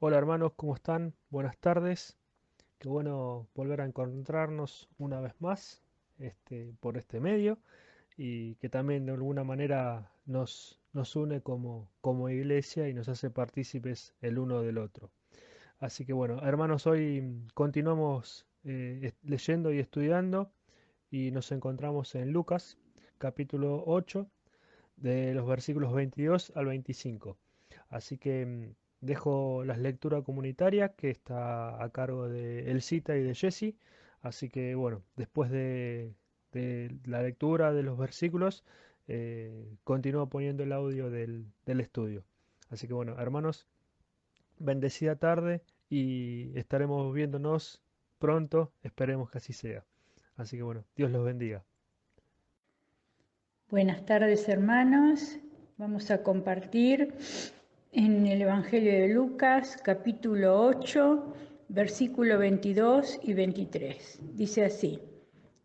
Hola hermanos, ¿cómo están? Buenas tardes. Qué bueno volver a encontrarnos una vez más por este medio y que también de alguna manera nos une como iglesia y nos hace partícipes el uno del otro. Así que bueno, hermanos, hoy continuamos leyendo y estudiando y nos encontramos en Lucas capítulo 8 de los versículos 22 al 25. Así que dejo la lectura comunitaria que está a cargo de Elcita y de Jesse. Así que bueno, después de la lectura de los versículos, continúo poniendo el audio del estudio. Así que bueno, hermanos, bendecida tarde y estaremos viéndonos pronto, esperemos que así sea. Así que bueno, Dios los bendiga. Buenas tardes, hermanos. Vamos a compartir en el Evangelio de Lucas, capítulo 8, versículo 22 y 23. Dice así: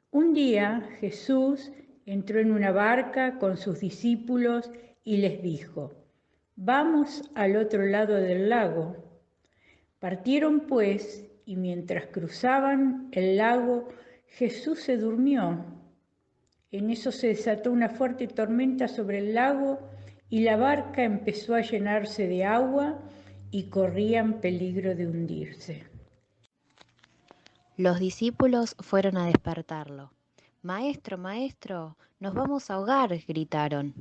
Un día Jesús entró en una barca con sus discípulos y les dijo: Vamos al otro lado del lago. Partieron pues, y mientras cruzaban el lago, Jesús se durmió. En eso se desató una fuerte tormenta sobre el lago y la barca empezó a llenarse de agua y corría en peligro de hundirse. Los discípulos fueron a despertarlo. Maestro, maestro, nos vamos a ahogar, gritaron.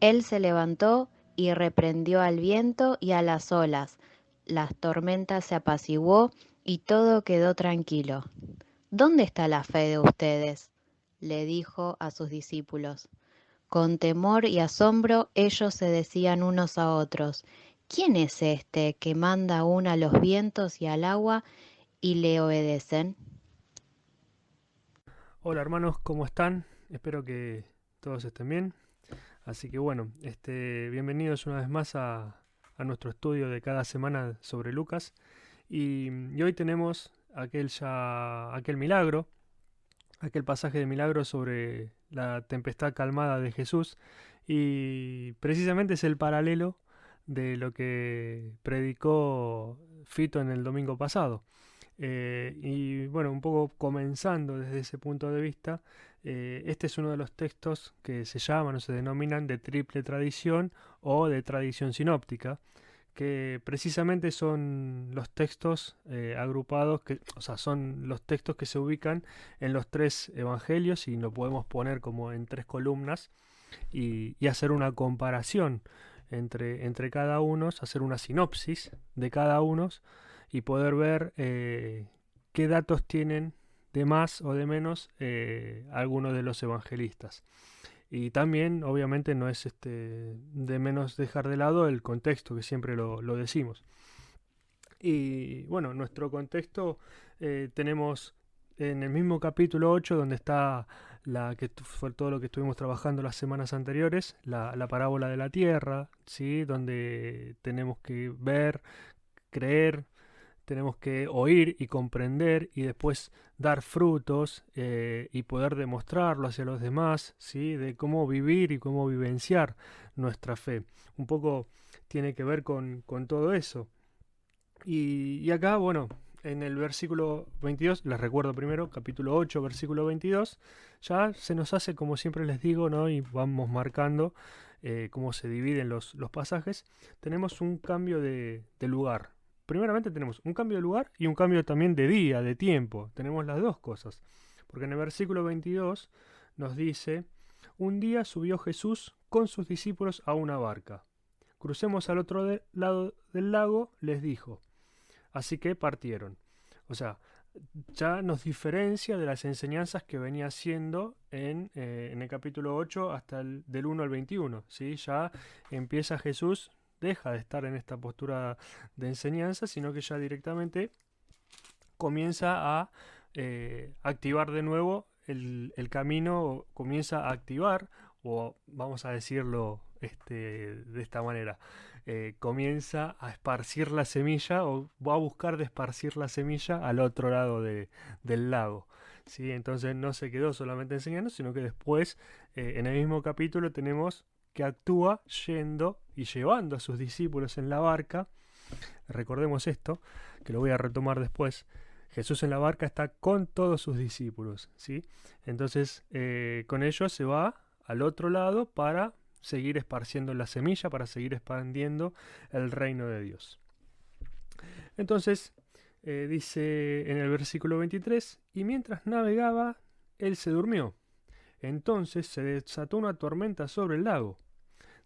Él se levantó y reprendió al viento y a las olas. La tormenta se apaciguó y todo quedó tranquilo. ¿Dónde está la fe de ustedes?, le dijo a sus discípulos. Con temor y asombro ellos se decían unos a otros: ¿Quién es este que manda aún a los vientos y al agua y le obedecen? Hola hermanos, ¿cómo están? Espero que todos estén bien. Así que bueno, bienvenidos una vez más a nuestro estudio de cada semana sobre Lucas. Y hoy tenemos aquel milagro, aquel pasaje de milagro sobre la tempestad calmada de Jesús. Y precisamente es el paralelo de lo que predicó Fito en el domingo pasado. Y bueno, un poco comenzando desde ese punto de vista, este es uno de los textos que se llaman o se denominan de triple tradición o de tradición sinóptica, que precisamente son los textos agrupados, o sea, son los textos que se ubican en los tres evangelios y lo podemos poner como en tres columnas y hacer una comparación entre cada uno, hacer una sinopsis de cada uno y poder ver qué datos tienen de más o de menos algunos de los evangelistas. Y también, obviamente, no es de menos dejar de lado el contexto, que siempre lo decimos. Y bueno, nuestro contexto tenemos en el mismo capítulo 8 donde está fue todo lo que estuvimos trabajando las semanas anteriores, la parábola de la tierra, ¿sí? Donde tenemos que ver, creer, tenemos que oír y comprender y después dar frutos y poder demostrarlo hacia los demás, ¿sí? De cómo vivir y cómo vivenciar nuestra fe. Un poco tiene que ver con todo eso. Y acá, bueno, en el versículo 22, les recuerdo primero, capítulo 8, versículo 22, ya se nos hace, como siempre les digo, ¿no? Y vamos marcando cómo se dividen los pasajes. Tenemos un cambio de lugar. Primeramente tenemos un cambio de lugar y un cambio también de día, de tiempo. Tenemos las dos cosas. Porque en el versículo 22 nos dice: un día subió Jesús con sus discípulos a una barca. Crucemos al otro lado del lago, les dijo. Así que partieron. O sea, ya nos diferencia de las enseñanzas que venía haciendo en el capítulo 8 hasta del 1 al 21. ¿Sí? Ya empieza Jesús, deja de estar en esta postura de enseñanza, sino que ya directamente comienza a activar de nuevo el camino, comienza a activar, o vamos a decirlo de esta manera, comienza a esparcir la semilla o va a buscar de esparcir la semilla al otro lado del lago. ¿Sí? Entonces no se quedó solamente enseñando, sino que después en el mismo capítulo tenemos que actúa yendo y llevando a sus discípulos en la barca Recordemos esto, que lo voy a retomar después. Jesús en la barca está con todos sus discípulos, ¿sí? Entonces, con ellos se va al otro lado para seguir esparciendo la semilla, para seguir expandiendo el reino de Dios. Entonces, dice en el versículo 23, y mientras navegaba, él se durmió. Entonces se desató una tormenta sobre el lago,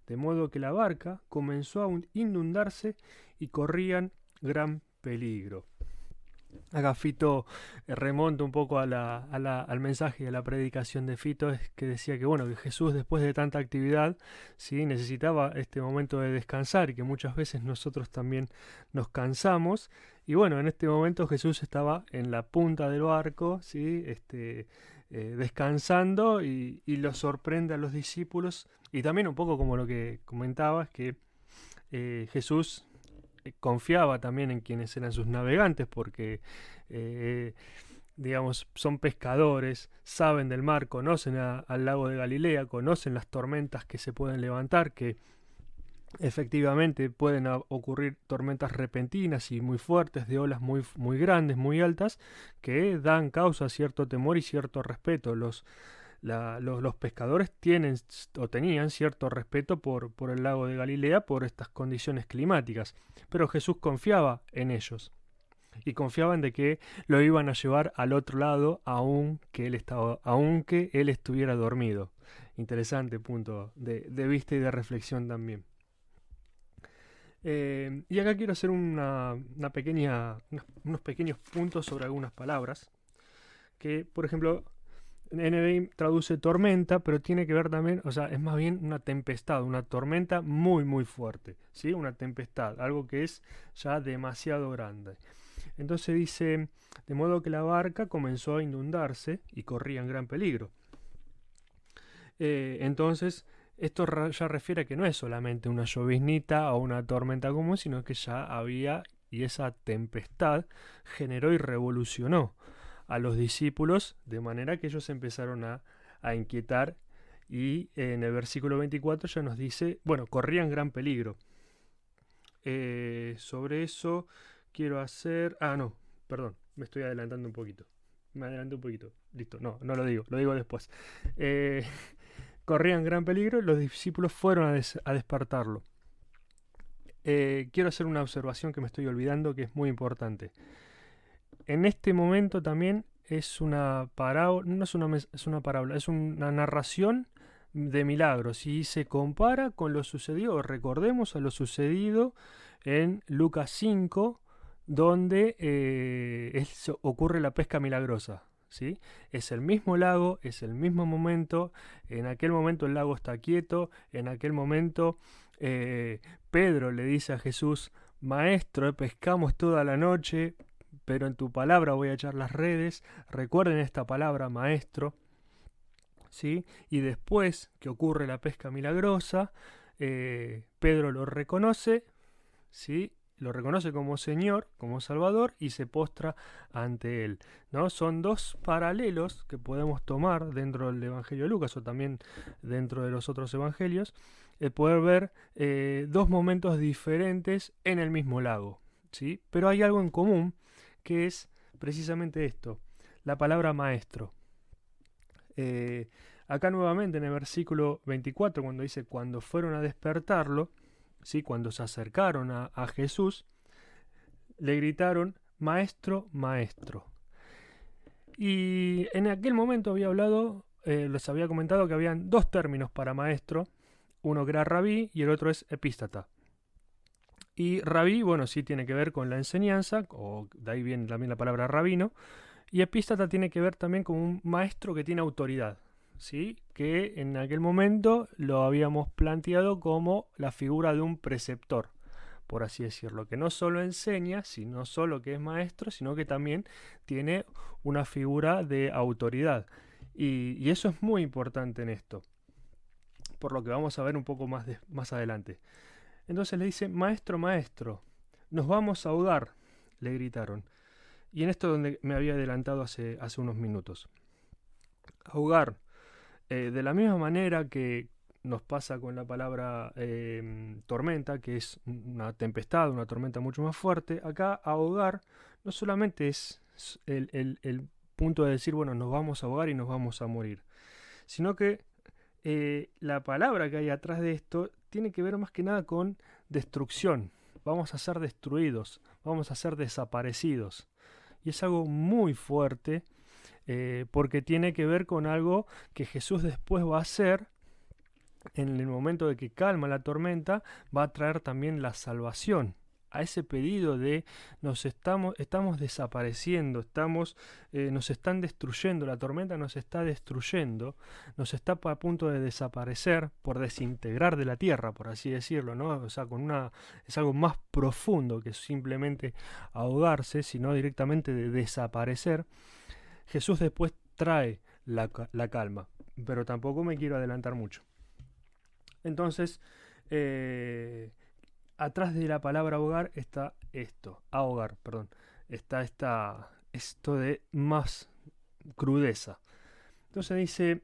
de modo que la barca comenzó a inundarse y corrían gran peligro. Acá Fito remonta un poco al mensaje y a la predicación de Fito, es que decía que bueno, que Jesús después de tanta actividad, ¿sí?, necesitaba este momento de descansar, y que muchas veces nosotros también nos cansamos. Y bueno, en este momento Jesús estaba en la punta del barco, ¿sí?, descansando, y los sorprende a los discípulos. Y también un poco como lo que comentabas, que Jesús confiaba también en quienes eran sus navegantes, porque digamos, son pescadores, saben del mar, conocen al lago de Galilea, conocen las tormentas que se pueden levantar, que efectivamente pueden ocurrir tormentas repentinas y muy fuertes, de olas muy, muy grandes, muy altas, que dan causa a cierto temor y cierto respeto. Los pescadores tienen o tenían cierto respeto por el lago de Galilea, por estas condiciones climáticas, pero Jesús confiaba en ellos y confiaban de que lo iban a llevar al otro lado aunque él estuviera dormido. Interesante punto de vista y de reflexión también. Y acá quiero hacer unos pequeños puntos sobre algunas palabras que, por ejemplo, NBI traduce tormenta, pero tiene que ver también, o sea, es más bien una tempestad, una tormenta muy muy fuerte, ¿sí? Una tempestad, algo que es ya demasiado grande. Entonces dice, de modo que la barca comenzó a inundarse y corría en gran peligro. Entonces, esto ya refiere a que no es solamente una lloviznita o una tormenta común, sino que ya había, y esa tempestad generó y revolucionó a los discípulos, de manera que ellos empezaron a inquietar, y en el versículo 24 ya nos dice, bueno, corrían gran peligro. Sobre eso quiero hacer... no, perdón, me estoy adelantando un poquito. Me adelanté un poquito. Listo, no lo digo después. Corrían gran peligro y los discípulos fueron a despertarlo. Quiero hacer una observación que me estoy olvidando, que es muy importante. En este momento también es una parábola, no es una parábola, es una narración de milagros, y se compara con lo sucedido, recordemos a lo sucedido en Lucas 5, donde ocurre la pesca milagrosa, ¿sí? Es el mismo lago, es el mismo momento, en aquel momento el lago está quieto, en aquel momento Pedro le dice a Jesús, Maestro, pescamos toda la noche, pero en tu palabra voy a echar las redes. Recuerden esta palabra, maestro, ¿sí? Y después que ocurre la pesca milagrosa, Pedro lo reconoce, ¿sí? Lo reconoce como Señor, como Salvador, y se postra ante Él, ¿no? Son dos paralelos que podemos tomar dentro del Evangelio de Lucas, o también dentro de los otros evangelios, el poder ver dos momentos diferentes en el mismo lago, ¿sí? Pero hay algo en común, que es precisamente esto, la palabra maestro. Acá nuevamente en el versículo 24, cuando dice, cuando fueron a despertarlo, ¿sí?, cuando se acercaron a Jesús, le gritaron, Maestro, Maestro. Y en aquel momento había les había comentado que habían dos términos para maestro, uno que era rabí y el otro es epístata. Y rabí, bueno, sí tiene que ver con la enseñanza, o de ahí viene también la palabra rabino, y epístata tiene que ver también con un maestro que tiene autoridad, ¿sí? Que en aquel momento lo habíamos planteado como la figura de un preceptor, por así decirlo, que no solo enseña, sino solo que es maestro, sino que también tiene una figura de autoridad. Y eso es muy importante en esto, por lo que vamos a ver un poco más adelante. Entonces le dice, Maestro, Maestro, nos vamos a ahogar, le gritaron. Y en esto donde me había adelantado hace unos minutos. Ahogar. De la misma manera que nos pasa con la palabra tormenta, que es una tempestad, una tormenta mucho más fuerte. Acá ahogar no solamente es el punto de decir, bueno, nos vamos a ahogar y nos vamos a morir, sino que la palabra que hay atrás de esto tiene que ver más que nada con destrucción. Vamos a ser destruidos, vamos a ser desaparecidos. Y es algo muy fuerte porque tiene que ver con algo que Jesús después va a hacer. En el momento de que calma la tormenta, va a traer también la salvación. A ese pedido de estamos desapareciendo, nos están destruyendo, la tormenta nos está destruyendo, nos está a punto de desaparecer, por desintegrar de la tierra, por así decirlo, ¿no? O sea, es algo más profundo que simplemente ahogarse, sino directamente de desaparecer. Jesús después trae la calma, pero tampoco me quiero adelantar mucho. Entonces, atrás de la palabra ahogar está esto de más crudeza. Entonces dice,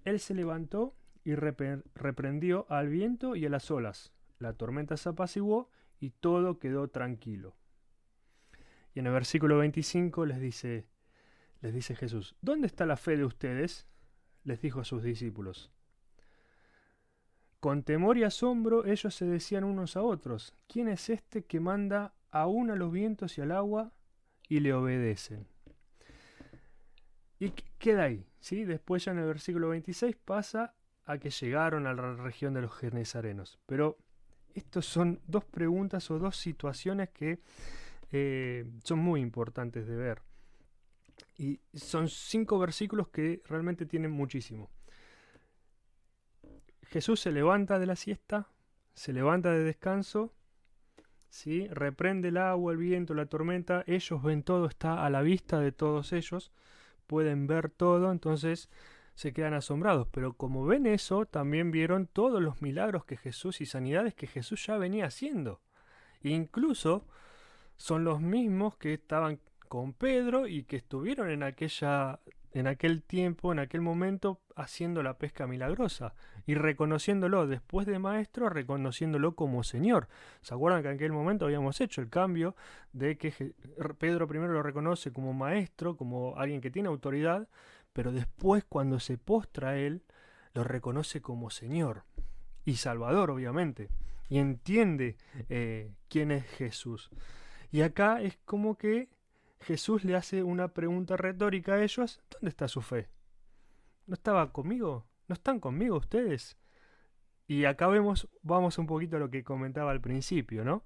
él se levantó y reprendió al viento y a las olas. La tormenta se apaciguó y todo quedó tranquilo. Y en el versículo 25 les dice Jesús, ¿dónde está la fe de ustedes? Les dijo a sus discípulos. Con temor y asombro ellos se decían unos a otros, ¿quién es este que manda aún a los vientos y al agua y le obedecen? Y queda ahí, ¿sí? Después ya en el versículo 26 pasa a que llegaron a la región de los Genesarenos. Pero estas son dos preguntas o dos situaciones que son muy importantes de ver. Y son 5 versículos que realmente tienen muchísimo. Jesús se levanta de la siesta, se levanta de descanso, ¿sí? Reprende el agua, el viento, la tormenta. Ellos ven todo, está a la vista de todos ellos, pueden ver todo, entonces se quedan asombrados. Pero como ven eso, también vieron todos los milagros que Jesús y sanidades que Jesús ya venía haciendo. Incluso son los mismos que estaban con Pedro y que estuvieron en aquel tiempo, en aquel momento, haciendo la pesca milagrosa y reconociéndolo, después de maestro, reconociéndolo como Señor. ¿Se acuerdan que en aquel momento habíamos hecho el cambio de que Pedro primero lo reconoce como maestro, como alguien que tiene autoridad, pero después cuando se postra a él, lo reconoce como Señor y Salvador, obviamente, y entiende quién es Jesús. Y acá es como que Jesús le hace una pregunta retórica a ellos. ¿Dónde está su fe? ¿No estaba conmigo? ¿No están conmigo ustedes? Y acá vamos un poquito a lo que comentaba al principio, ¿no?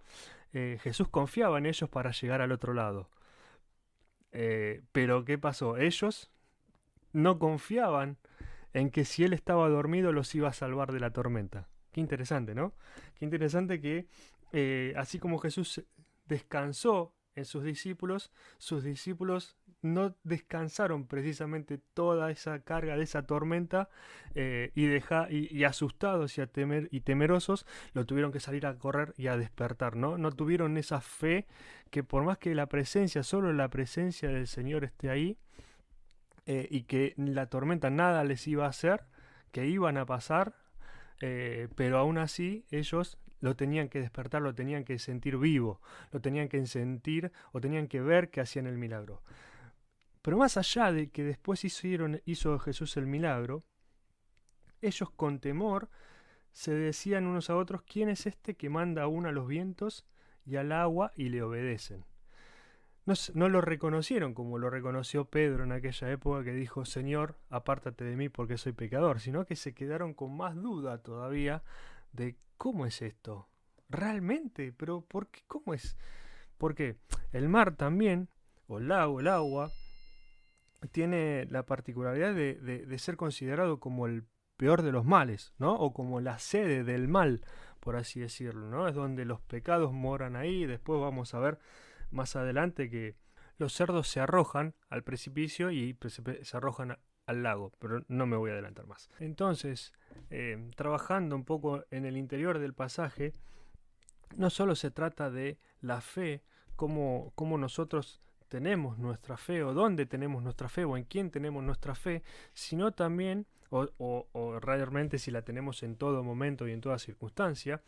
Jesús confiaba en ellos para llegar al otro lado. Pero ¿qué pasó? Ellos no confiaban en que si él estaba dormido los iba a salvar de la tormenta. Qué interesante, ¿no? Qué interesante que así como Jesús descansó en sus discípulos no descansaron precisamente toda esa carga de esa tormenta y asustados y temerosos lo tuvieron que salir a correr y a despertar, ¿no? No tuvieron esa fe que por más que solo la presencia del Señor esté ahí y que la tormenta nada les iba a hacer, que iban a pasar, pero aún así ellos lo tenían que despertar, lo tenían que sentir vivo, lo tenían que sentir o tenían que ver que hacían el milagro. Pero más allá de que después hizo Jesús el milagro, ellos con temor se decían unos a otros, ¿quién es este que manda aún a los vientos y al agua y le obedecen? No lo reconocieron como lo reconoció Pedro en aquella época que dijo, Señor, apártate de mí porque soy pecador, sino que se quedaron con más duda todavía de ¿cómo es esto? ¿Realmente? ¿Pero por qué? ¿Cómo es? Porque el mar también, o el lago, el agua, tiene la particularidad de ser considerado como el peor de los males, ¿no? O como la sede del mal, por así decirlo, ¿no? Es donde los pecados moran ahí. Después vamos a ver más adelante que los cerdos se arrojan al precipicio y se arrojan al lago, pero no me voy a adelantar más. Entonces, trabajando un poco en el interior del pasaje, no solo se trata de la fe, cómo nosotros tenemos nuestra fe, o dónde tenemos nuestra fe, o en quién tenemos nuestra fe, sino también o realmente si la tenemos en todo momento y en toda circunstancia,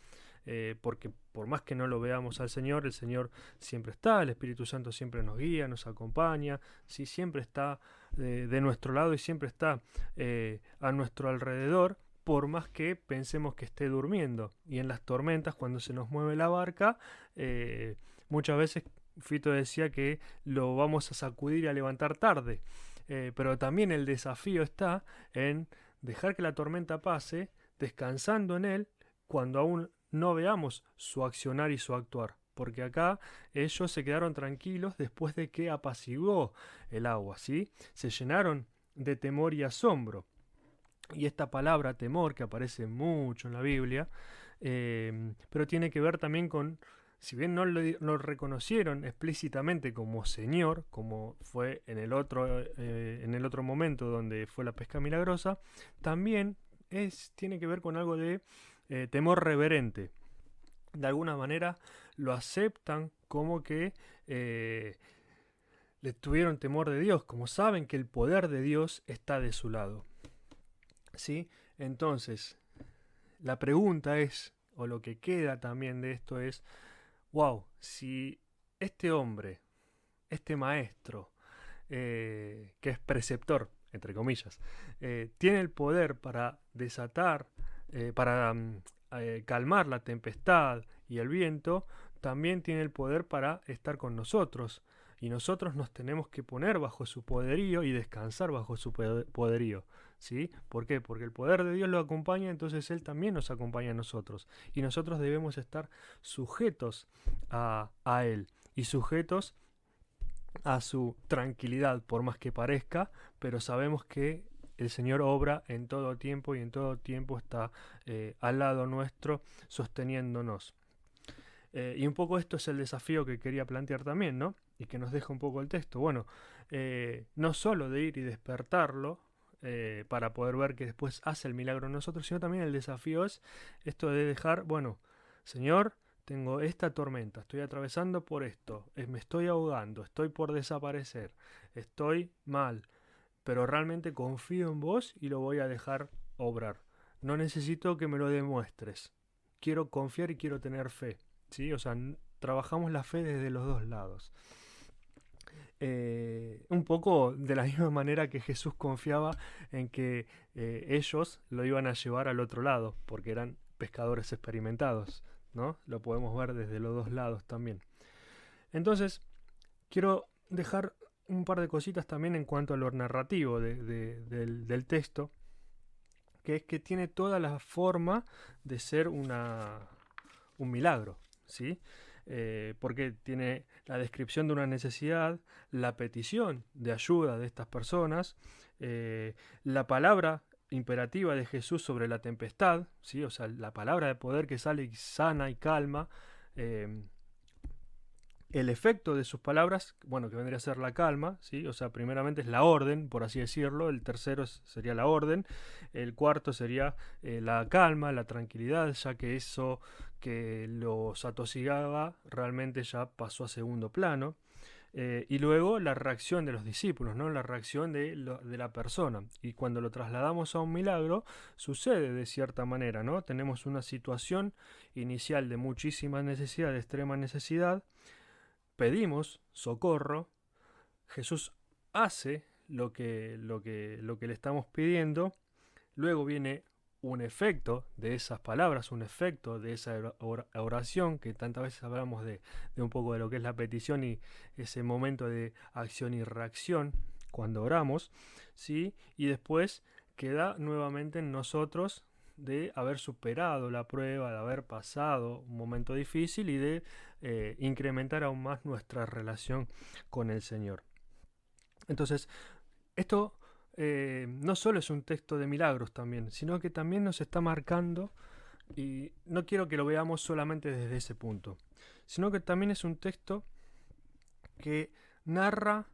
porque por más que no lo veamos al Señor, el Señor siempre está, el Espíritu Santo siempre nos guía, nos acompaña, ¿sí? Siempre está de nuestro lado y siempre está a nuestro alrededor, por más que pensemos que esté durmiendo. Y en las tormentas, cuando se nos mueve la barca, muchas veces Fito decía que lo vamos a sacudir y a levantar tarde. Pero también el desafío está en dejar que la tormenta pase, descansando en Él, cuando aún no veamos su accionar y su actuar. Porque acá ellos se quedaron tranquilos después de que apaciguó el agua, ¿sí? Se llenaron de temor y asombro. Y esta palabra temor, que aparece mucho en la Biblia, pero tiene que ver también con, si bien no lo reconocieron explícitamente como Señor, como fue en el otro momento donde fue la pesca milagrosa, también tiene que ver con algo de temor reverente. De alguna manera lo aceptan como que le tuvieron temor de Dios, como saben que el poder de Dios está de su lado. ¿Sí? Entonces, la pregunta es, o lo que queda también de esto es, wow, si este hombre, este maestro, que es preceptor, entre comillas, tiene el poder para desatar, para calmar la tempestad y el viento, también tiene el poder para estar con nosotros. Y nosotros nos tenemos que poner bajo su poderío y descansar bajo su poderío. ¿Sí? ¿Por qué? Porque el poder de Dios lo acompaña, entonces Él también nos acompaña a nosotros. Y nosotros debemos estar sujetos a Él y sujetos a su tranquilidad, por más que parezca, pero sabemos que el Señor obra en todo tiempo y en todo tiempo está al lado nuestro, sosteniéndonos. Y un poco esto es el desafío que quería plantear también, ¿no? Y que nos deja un poco el texto. Bueno, no solo de ir y despertarlo, para poder ver que después hace el milagro en nosotros, sino también el desafío es esto de dejar, bueno, Señor, tengo esta tormenta, estoy atravesando por esto, me estoy ahogando, estoy por desaparecer, estoy mal, pero realmente confío en vos y lo voy a dejar obrar. No necesito que me lo demuestres. Quiero confiar y quiero tener fe, ¿sí? O sea, trabajamos la fe desde los dos lados. Un poco de la misma manera que Jesús confiaba en que ellos lo iban a llevar al otro lado, porque eran pescadores experimentados, ¿no? Lo podemos ver desde los dos lados también. Entonces, quiero dejar un par de cositas también en cuanto a lo narrativo del texto, que es que tiene toda la forma de ser un milagro, ¿sí? Porque tiene la descripción de una necesidad, la petición de ayuda de estas personas, la palabra imperativa de Jesús sobre la tempestad, ¿sí? O sea, la palabra de poder que sale y sana y calma, el efecto de sus palabras, bueno, que vendría a ser la calma, ¿sí? O sea, primeramente es la orden, por así decirlo, el tercero sería la orden, el cuarto sería la calma, la tranquilidad, ya que eso que los atosigaba realmente ya pasó a segundo plano. Y luego la reacción de los discípulos, ¿no? La reacción de la persona. Y cuando lo trasladamos a un milagro, sucede de cierta manera, ¿no? Tenemos una situación inicial de muchísima necesidad, de extrema necesidad, pedimos socorro, Jesús hace lo que le estamos pidiendo, luego viene un efecto de esas palabras, un efecto de esa oración, que tantas veces hablamos de un poco de lo que es la petición y ese momento de acción y reacción cuando oramos, ¿sí? Y después queda nuevamente en nosotros de haber superado la prueba, de haber pasado un momento difícil y de incrementar aún más nuestra relación con el Señor. Entonces, esto no solo es un texto de milagros también, sino que también nos está marcando, y no quiero que lo veamos solamente desde ese punto, sino que también es un texto que narra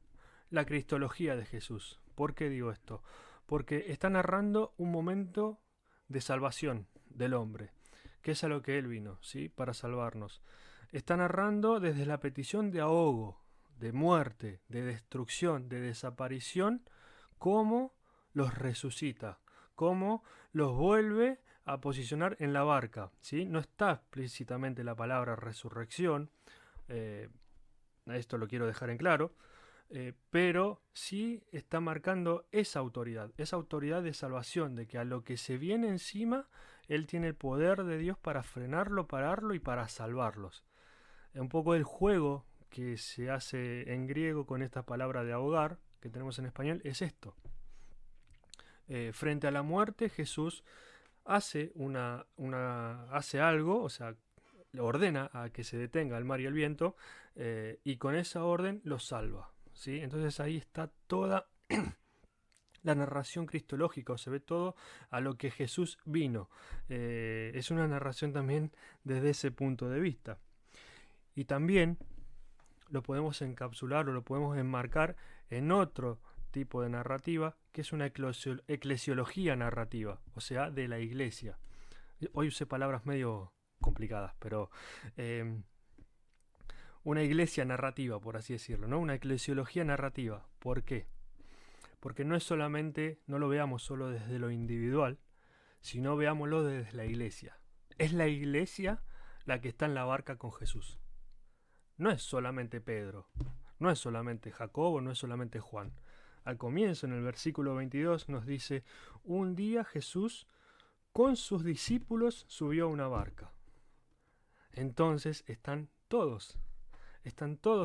la cristología de Jesús. ¿Por qué digo esto? Porque está narrando un momento de salvación del hombre, que es a lo que Él vino, ¿sí? Para salvarnos. Está narrando desde la petición de ahogo, de muerte, de destrucción, de desaparición, cómo los resucita, cómo los vuelve a posicionar en la barca, ¿sí? No está explícitamente la palabra resurrección, esto lo quiero dejar en claro, pero sí está marcando esa autoridad de salvación, de que a lo que se viene encima, Él tiene el poder de Dios para frenarlo, pararlo y para salvarlos. Un poco el juego que se hace en griego con esta palabra de ahogar que tenemos en español es esto. Frente a la muerte, Jesús hace hace algo, o sea, le ordena a que se detenga el mar y el viento, y con esa orden los salva, ¿sí? Entonces ahí está toda la narración cristológica, se ve todo a lo que Jesús vino. Es una narración también desde ese punto de vista. Y también lo podemos encapsular o lo podemos enmarcar en otro tipo de narrativa, que es una eclesiología narrativa, o sea, de la iglesia. Hoy usé palabras medio complicadas, pero una iglesia narrativa, por así decirlo, ¿no? Una eclesiología narrativa. ¿Por qué? Porque no es solamente, no lo veamos solo desde lo individual, sino veámoslo desde la iglesia. Es la iglesia la que está en la barca con Jesús. No es solamente Pedro, no es solamente Jacobo, no es solamente Juan. Al comienzo, en el versículo 22, nos dice: un día Jesús con sus discípulos subió a una barca. Entonces están todos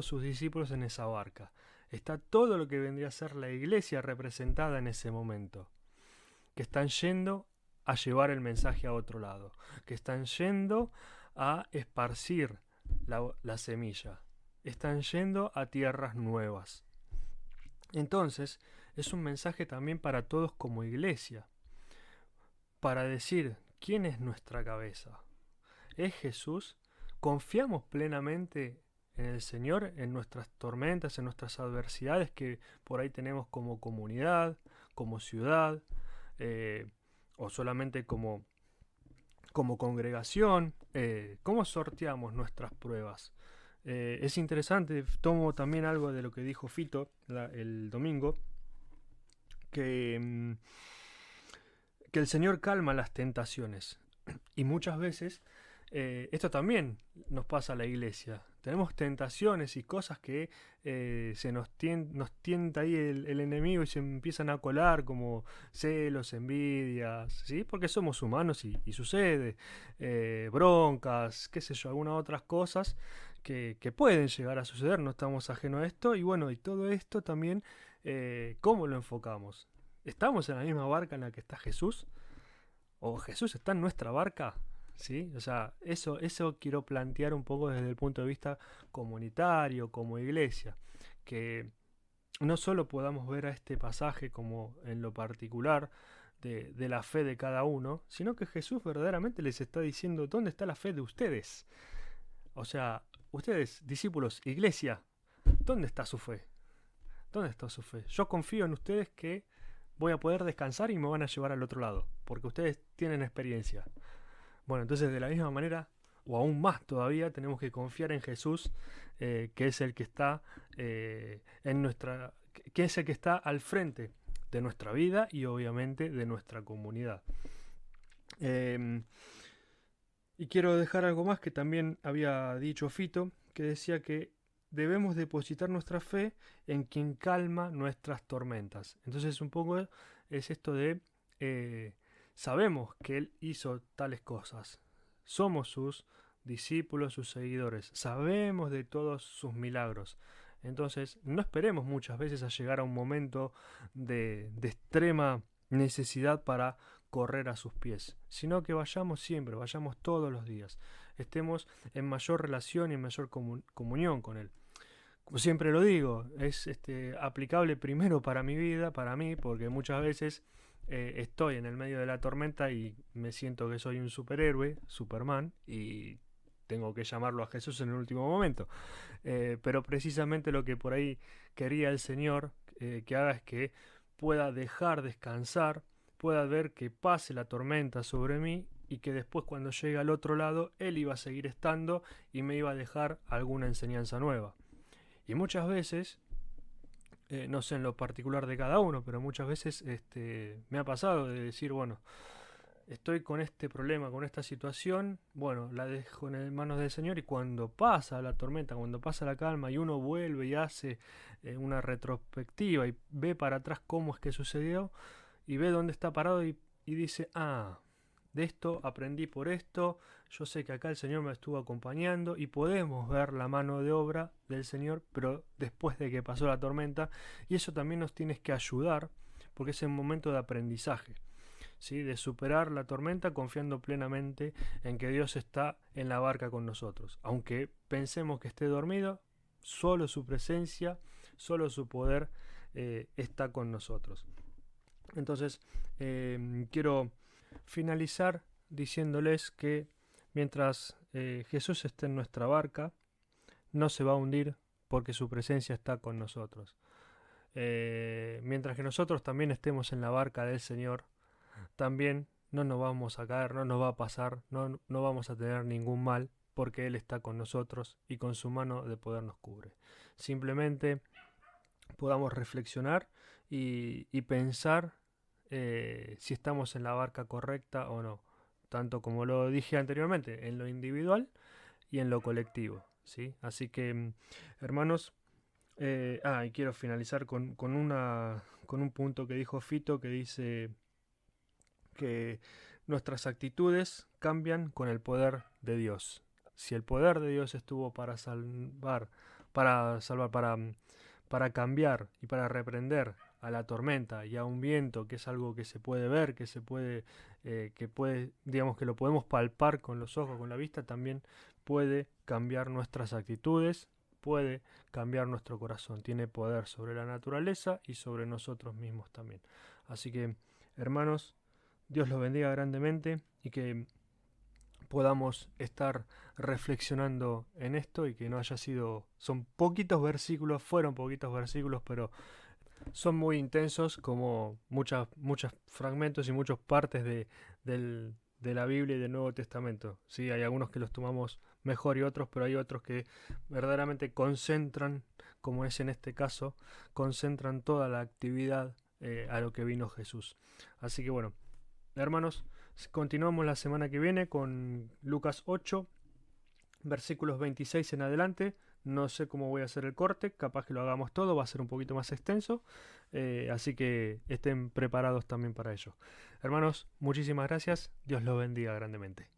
sus discípulos en esa barca. Está todo lo que vendría a ser la iglesia representada en ese momento, que están yendo a llevar el mensaje a otro lado, que están yendo a esparcir la semilla, están yendo a tierras nuevas. Entonces es un mensaje también para todos como iglesia, para decir: ¿quién es nuestra cabeza? ¿Es Jesús? ¿Confiamos plenamente en el Señor, en nuestras tormentas, en nuestras adversidades que por ahí tenemos como comunidad, como ciudad, o solamente como congregación? ¿Cómo sorteamos nuestras pruebas? Es interesante, tomo también algo de lo que dijo Fito el domingo, que el Señor calma las tentaciones. Y muchas veces esto también nos pasa a la iglesia. Tenemos tentaciones y cosas que nos tienta ahí el enemigo y se empiezan a colar, como celos, envidias, ¿sí? Porque somos humanos y sucede. Broncas, qué sé yo, algunas otras cosas que pueden llegar a suceder, no estamos ajenos a esto. Y bueno, y todo esto también, ¿cómo lo enfocamos? ¿Estamos en la misma barca en la que está Jesús? ¿O Jesús está en nuestra barca? ¿Sí? O sea, eso quiero plantear un poco desde el punto de vista comunitario, como iglesia, que no solo podamos ver a este pasaje como en lo particular de la fe de cada uno, sino que Jesús verdaderamente les está diciendo: ¿dónde está la fe de ustedes? O sea, ustedes, discípulos, iglesia, ¿dónde está su fe? ¿Dónde está su fe? Yo confío en ustedes que voy a poder descansar y me van a llevar al otro lado, porque ustedes tienen experiencia. Bueno, entonces de la misma manera, o aún más todavía, tenemos que confiar en Jesús, que es el que está que es el que está al frente de nuestra vida y obviamente de nuestra comunidad. Y quiero dejar algo más que también había dicho Fito, que decía que debemos depositar nuestra fe en quien calma nuestras tormentas. Entonces un poco es esto de sabemos que Él hizo tales cosas, somos sus discípulos, sus seguidores, sabemos de todos sus milagros. Entonces no esperemos muchas veces a llegar a un momento de extrema necesidad para correr a sus pies, sino que vayamos siempre, vayamos todos los días, estemos en mayor relación y en mayor comunión con Él. Como siempre lo digo, es aplicable primero para mi vida, para mí, porque muchas veces estoy en el medio de la tormenta y me siento que soy un superhéroe, Superman, y tengo que llamarlo a Jesús en el último momento. Pero precisamente lo que por ahí quería el Señor que haga es que pueda dejar descansar, pueda ver que pase la tormenta sobre mí y que después, cuando llegue al otro lado, Él iba a seguir estando y me iba a dejar alguna enseñanza nueva. Y muchas veces no sé en lo particular de cada uno, pero muchas veces me ha pasado de decir, bueno, estoy con este problema, con esta situación, bueno, la dejo en manos del Señor y cuando pasa la tormenta, cuando pasa la calma y uno vuelve y hace una retrospectiva y ve para atrás cómo es que sucedió y ve dónde está parado y dice, de esto aprendí por esto, yo sé que acá el Señor me estuvo acompañando y podemos ver la mano de obra del Señor, pero después de que pasó la tormenta, y eso también nos tiene que ayudar porque es un momento de aprendizaje, ¿sí? De superar la tormenta confiando plenamente en que Dios está en la barca con nosotros. Aunque pensemos que esté dormido, solo su presencia, solo su poder está con nosotros. Entonces, quiero finalizar diciéndoles que mientras Jesús esté en nuestra barca, no se va a hundir porque su presencia está con nosotros. Mientras que nosotros también estemos en la barca del Señor, también no nos vamos a caer, no nos va a pasar, no vamos a tener ningún mal, porque Él está con nosotros y con su mano de poder nos cubre. Simplemente podamos reflexionar y pensar si estamos en la barca correcta o no, tanto como lo dije anteriormente, en lo individual y en lo colectivo, ¿sí? Así que, hermanos, y quiero finalizar con un punto que dijo Fito, que dice que nuestras actitudes cambian con el poder de Dios. Si el poder de Dios estuvo para para cambiar y para reprender a la tormenta y a un viento, que es algo que se puede ver, digamos que lo podemos palpar con los ojos, con la vista, también puede cambiar nuestras actitudes, puede cambiar nuestro corazón. Tiene poder sobre la naturaleza y sobre nosotros mismos también. Así que, hermanos, Dios los bendiga grandemente y que podamos estar reflexionando en esto y que no haya sido... fueron poquitos versículos, pero son muy intensos, como muchos fragmentos y muchas partes de la Biblia y del Nuevo Testamento. Sí, hay algunos que los tomamos mejor y otros, pero hay otros que verdaderamente concentran, como es en este caso, concentran toda la actividad a lo que vino Jesús. Así que bueno, hermanos, continuamos la semana que viene con Lucas 8, versículos 26 en adelante. No sé cómo voy a hacer el corte, capaz que lo hagamos todo, va a ser un poquito más extenso, así que estén preparados también para ello. Hermanos, muchísimas gracias, Dios los bendiga grandemente.